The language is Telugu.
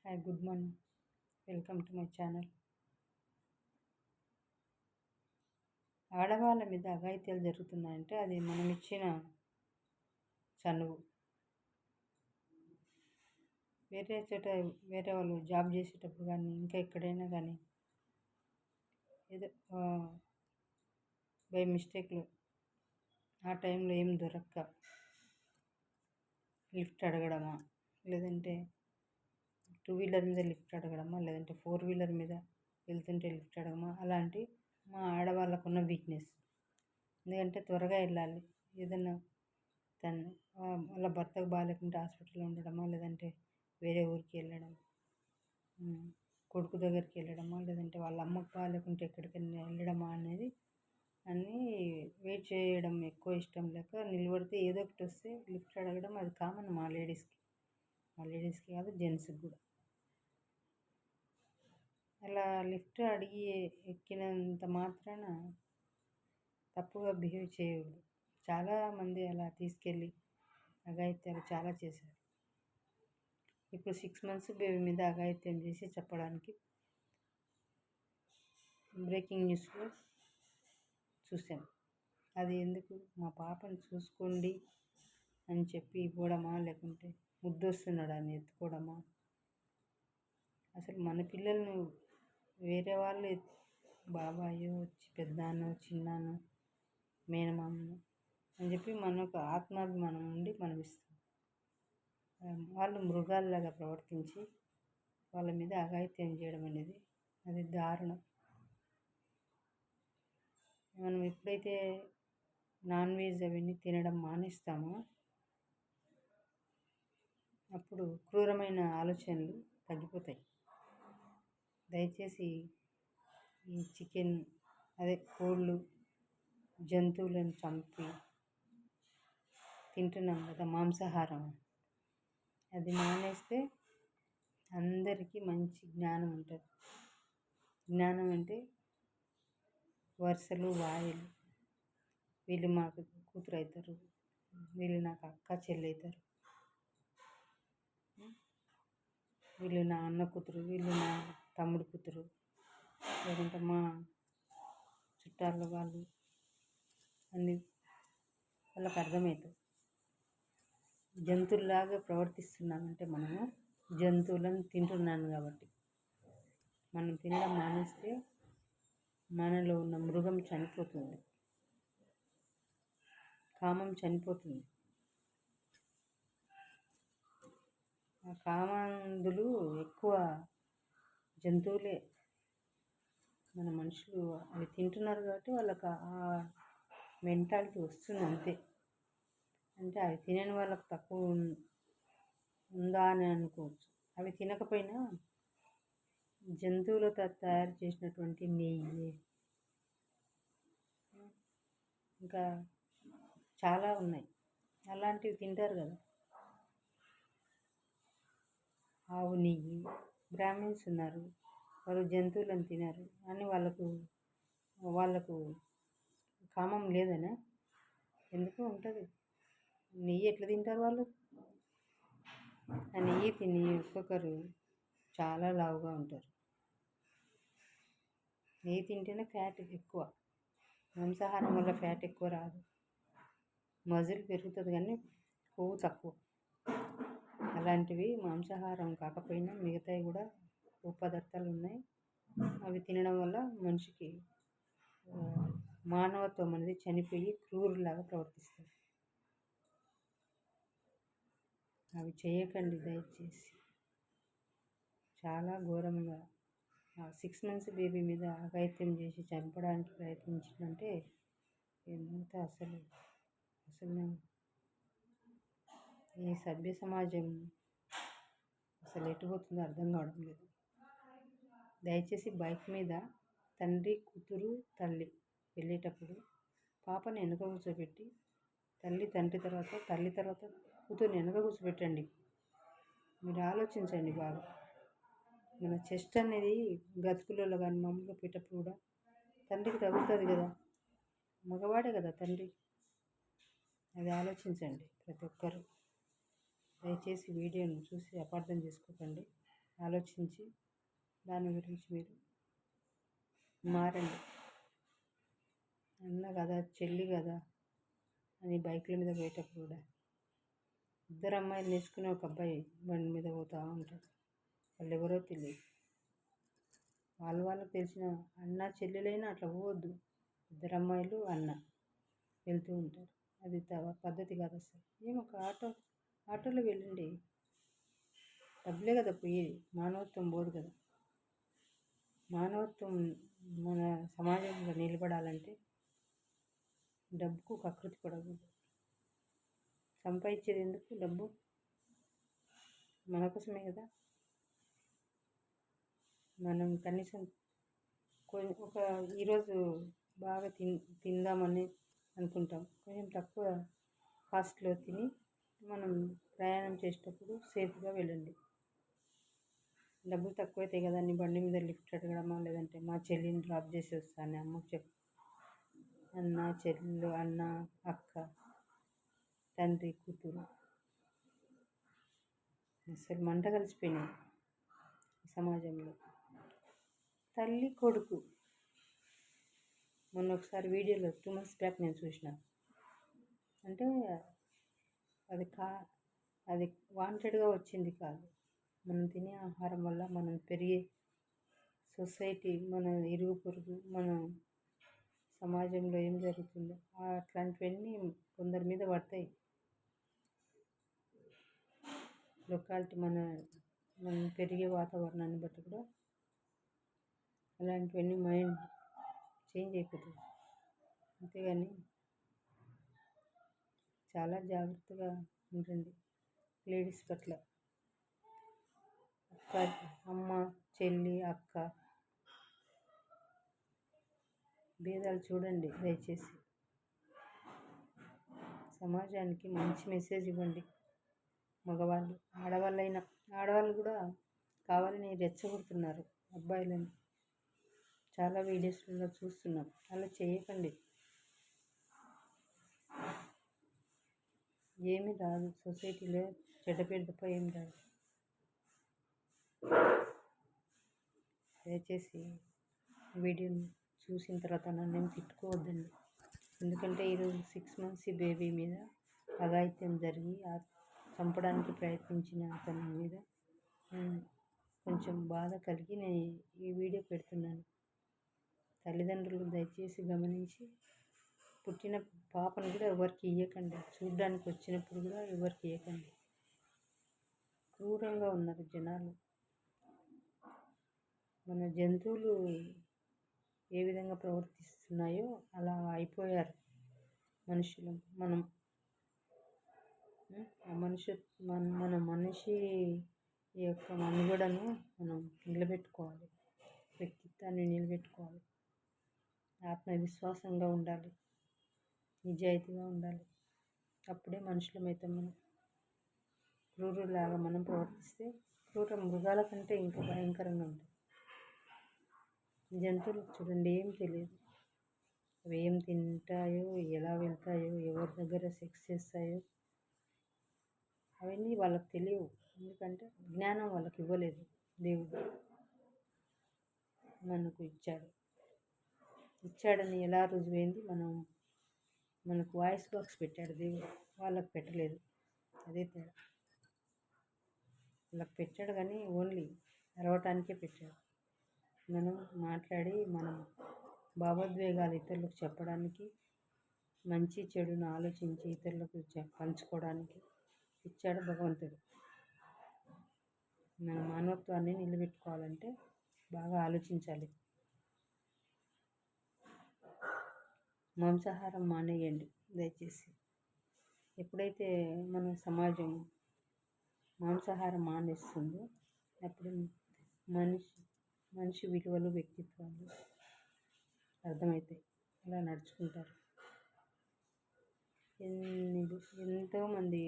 Hi, good morning. Welcome to my channel. ఆడవాళ్ళ మీద అఘాయిత్యాలు జరుగుతున్నాయంటే అది మనం ఇచ్చిన చనువు. వేరే చోట వేరే వాళ్ళు జాబ్ చేసేటప్పుడు కానీ ఇంకా ఎక్కడైనా కానీ ఏదో బై మిస్టేక్లో ఆ టైంలో ఏం దొరక్క లిఫ్ట్ అడగడమా, లేదంటే 2 వీలర్ మీద లిఫ్ట్ అడగడమా, లేదంటే 4 వీలర్ మీద వెళ్తుంటే లిఫ్ట్ అడగడమా, అలాంటి మా ఆడవాళ్ళకున్న వీక్నెస్. ఎందుకంటే త్వరగా వెళ్ళాలి, ఏదైనా వాళ్ళ భర్తకు బాగాలేకుంటే హాస్పిటల్లో ఉండడమా, లేదంటే వేరే ఊరికి వెళ్ళడం, కొడుకు దగ్గరికి వెళ్ళడమా, లేదంటే వాళ్ళ అమ్మకు బాగాలేకుంటే ఎక్కడికైనా వెళ్ళడమా అనేది అన్నీ వెయిట్ చేయడం ఎక్కువ ఇష్టం లేక నిలబడితే ఏదో ఒకటి వస్తే లిఫ్ట్ అడగడం అది కామన్ మా లేడీస్కి కాదు, జెంట్స్కి కూడా. అలా లిఫ్ట్ అడిగి ఎక్కినంత మాత్రాన తప్పుగా బిహేవ్ చేయకూడదు. చాలామంది అలా తీసుకెళ్ళి అఘాయిత్యాలు చాలా చేశారు. ఇప్పుడు 6 months బేబీ మీద అఘాయిత్యం చేసి చెప్పడానికి బ్రేకింగ్ న్యూస్లో చూసాం. అది ఎందుకు, మా పాపను చూసుకోండి అని చెప్పి ఇవ్వడమా, లేకుంటే ముద్దొస్తున్నాడు అని ఎత్తుకోవడమా? అసలు మన పిల్లలను వేరే వాళ్ళు బాబాయో, పెద్దనో, చిన్నానో, మేనమామను అని చెప్పి మనకు ఆత్మాభిమానం ఉండి మనం ఇస్తాం. వాళ్ళు మృగాల్లాగా ప్రవర్తించి వాళ్ళ మీద అఘాయిత్యం చేయడం అనేది అది దారుణం. మనం ఎప్పుడైతే నాన్ వెజ్ అవన్నీ తినడం మానేస్తామో అప్పుడు క్రూరమైన ఆలోచనలు తగ్గిపోతాయి. దయచేసి ఈ చికెన్, కోళ్ళు, జంతువులను చంపి తింటున్నాం కదా, మాంసాహారం, అది మానేస్తే అందరికీ మంచి జ్ఞానం ఉంటుంది. జ్ఞానం అంటే వరుసలు, వాయిలు, వీళ్ళు మాకు కూతురు అవుతారు, వీళ్ళు నాకు అక్క చెల్లి అవుతారు, వీళ్ళు నా అన్న కూతురు, వీళ్ళు నా తమ్ముడు కూతురు, లేదంటే మా చుట్టాల వాళ్ళు అన్నీ వాళ్ళకి అర్థమవుతుంది. జంతువులాగా ప్రవర్తిస్తున్నామంటే మనము జంతువులను తింటున్నాను కాబట్టి. మనం తినడం మానేస్తే మనలో ఉన్న మృగం చనిపోతుంది, కామం చనిపోతుంది. ఆ కామాంధులు ఎక్కువ జంతువులే. మన మనుషులు అవి తింటున్నారు కాబట్టి వాళ్ళకి ఆ మెంటాలిటీ వస్తుంది అంతే. అంటే అవి తినని వాళ్ళకి తక్కువ ఉందా అని అనుకోవచ్చు. అవి తినకపోయినా జంతువులతో తయారు చేసినటువంటి నెయ్యి, ఇంకా చాలా ఉన్నాయి, అలాంటివి తింటారు కదా. ఆవు నెయ్యి, బ్రాహ్మిన్స్ ఉన్నారు, వాళ్ళు జంతువులను తినరు అని వాళ్ళకు కామం లేదనా? ఎందుకు ఉంటుంది. నెయ్యి ఎట్లా తింటారు వాళ్ళు? ఆ నెయ్యి తిని ఒక్కొక్కరు చాలా లావుగా ఉంటారు. నెయ్యి తింటేనే ఫ్యాట్ ఎక్కువ. మాంసాహారం వల్ల ఫ్యాట్ ఎక్కువ రాదు, మజిల్ పెరుగుతుంది కానీ కొవ్వు తక్కువ. అలాంటివి మాంసాహారం కాకపోయినా మిగతావి కూడా పదార్థాలు ఉన్నాయి. అవి తినడం వల్ల మనిషికి మానవత్వం అనేది చనిపోయి క్రూరులాగా ప్రవర్తిస్తుంది. అవి చేయకండి దయచేసి. చాలా ఘోరంగా 6 months బేబీ మీద అఘాయిత్యం చేసి చంపడానికి ప్రయత్నించిందంటే ఎంత అసలు ఈ సభ్య సమాజం అసలు ఎటుపోతుందో అర్థం కావడం లేదు. దయచేసి బైక్ మీద తండ్రి, కూతురు, తల్లి వెళ్ళేటప్పుడు పాపని వెనుక కూర్చోబెట్టి, తల్లి తర్వాత కూతుర్ని వెనుక కూర్చోబెట్టండి. మీరు ఆలోచించండి బాగా. మన చెస్ట్ అనేది గతుకులలో కానీ మామూలుగా పెట్టేటప్పుడు కూడా తండ్రికి తగ్గుతుంది కదా, మగవాడే కదా తండ్రి. అది ఆలోచించండి ప్రతి ఒక్కరు. దయచేసి వీడియోని చూసి అపార్థం చేసుకోకండి. ఆలోచించి దాని గురించి మీరు మారండి. అన్న కదా, చెల్లి కదా అని బైకుల మీద పోయేటప్పుడు కూడా ఇద్దరు అమ్మాయిలు నేర్చుకుని ఒక అబ్బాయి బండి మీద పోతూ ఉంటాడు. వాళ్ళు ఎవరో తెలియదు. వాళ్ళకి తెలిసిన అన్న చెల్లెలైనా అట్లా పోవద్దు. ఇద్దరు అమ్మాయిలు అన్న వెళ్తూ ఉంటారు. అది పద్ధతి కాదు అసలు. ఒక ఆటోలో వెళ్ళండి. డబ్బులే కదా పోయేది, మానవత్వం పోదు కదా. మానవత్వం మన సమాజంలో నిలబడాలంటే డబ్బుకు కకృతి పడకూడదు. సంపాదించేది ఎందుకు? డబ్బు మన కోసమే కదా. మనం కనీసం ఒక ఈరోజు బాగా తిందామని అనుకుంటాం. కొంచెం తక్కువ కాస్ట్లో తిని మనం ప్రయాణం చేసేటప్పుడు సేఫ్గా వెళ్ళండి. డబ్బులు తక్కువైతాయి కదా అని బండి మీద లిఫ్ట్ అడగడమా, లేదంటే మా చెల్లిని డ్రాప్ చేసి వస్తాను అమ్మకు చెప్పు. అన్న, చెల్లెలు, అన్న, అక్క, తండ్రి, కూతురు అసలు మంట కలిసిపోయినాయి సమాజంలో. తల్లి, కొడుకు. మొన్న ఒకసారి వీడియోలో 2 months బ్యాక్ నేను చూసిన. అంటే అది వాంటెడ్గా వచ్చింది కాదు. మనం తినే ఆహారం వల్ల మనం పెరిగే సొసైటీ, మన ఇరుగు పొరుగు, మన సమాజంలో ఏం జరుగుతుందో అట్లాంటివన్నీ కొందరి మీద పడతాయి. లొకాలిటీ మనం పెరిగే వాతావరణాన్ని బట్టి కూడా అలాంటివన్నీ మైండ్ చేంజ్ అయిపోతుంది. అంతేగాని చాలా జాగ్రత్తగా ఉండండి లేడీస్ పట్ల. అమ్మ, చెల్లి, అక్క భేదాలు చూడండి దయచేసి. సమాజానికి మంచి మెసేజ్ ఇవ్వండి. మగవాళ్ళు, ఆడవాళ్ళు కూడా కావాలని రెచ్చగొడుతున్నారు అబ్బాయిలని. చాలా వీడియోస్లలో చూస్తున్నాం. అలా చేయకండి. ఏమీ రాదు, సొసైటీలో చెడ్డ పేరు తప్ప ఏం రాదు. దయచేసి వీడియోని చూసిన తర్వాత నన్ను తిట్టుకోవద్దండి. ఎందుకంటే ఈరోజు 6 months బేబీ మీద అఘాయిత్యం జరిగి చంపడానికి ప్రయత్నించిన అతని మీద కొంచెం బాధ కలిగి నేను ఈ వీడియో పెడుతున్నాను. తల్లిదండ్రులు దయచేసి గమనించి పుట్టిన పాపను కూడా ఎవరికి ఇవ్వకండి. చూడ్డానికి వచ్చినప్పుడు కూడా ఎవరికి ఇవ్వకండి. క్రూరంగా ఉన్నారు జనాలు. మన జంతువులు ఏ విధంగా ప్రవర్తిస్తున్నాయో అలా అయిపోయారు మనుషులు. మన మనిషి యొక్క మనుగడను మనం నిలబెట్టుకోవాలి. వ్యక్తిత్వాన్ని నిలబెట్టుకోవాలి. ఆత్మవిశ్వాసంగా ఉండాలి. నిజాయితీగా ఉండాలి. అప్పుడే మనుషులమైతే మనం. క్రూరులాగా మనం ప్రవర్తిస్తే క్రూర మృగాల కంటే ఇంకా భయంకరంగా ఉంటుంది. జంతువులు చూడండి, ఏం తెలియదు. అవి ఏం తింటాయో, ఎలా వెళ్తాయో, ఎవరి దగ్గర సెక్స్ చేస్తాయో అవన్నీ వాళ్ళకి తెలియవు. ఎందుకంటే జ్ఞానం వాళ్ళకి ఇవ్వలేదు దేవుడు. మనకు ఇచ్చాడని ఎలా రుజువైంది? మనకు వాయిస్ బాక్స్ పెట్టాడు దేవుడు, వాళ్ళకి పెట్టలేదు. అదే తేడా. వాళ్ళకి పెట్టాడు కానీ ఓన్లీ అరవటానికే పెట్టాడు. మనం మాట్లాడి మనం భావోద్వేగాలు ఇతరులకు చెప్పడానికి, మంచి చెడును ఆలోచించి ఇతరులకు పంచుకోవడానికి ఇచ్చాడు భగవంతుడు. మన మానవత్వాన్ని నిలబెట్టుకోవాలంటే బాగా ఆలోచించాలి. మాంసాహారం మానేయండి దయచేసి. ఎప్పుడైతే మన సమాజం మాంసాహారం మానేస్తుందో అప్పుడు మనిషి విలువలు, వ్యక్తిత్వాలు అర్థమవుతాయి. అలా నడుచుకుంటారు. ఎంతోమంది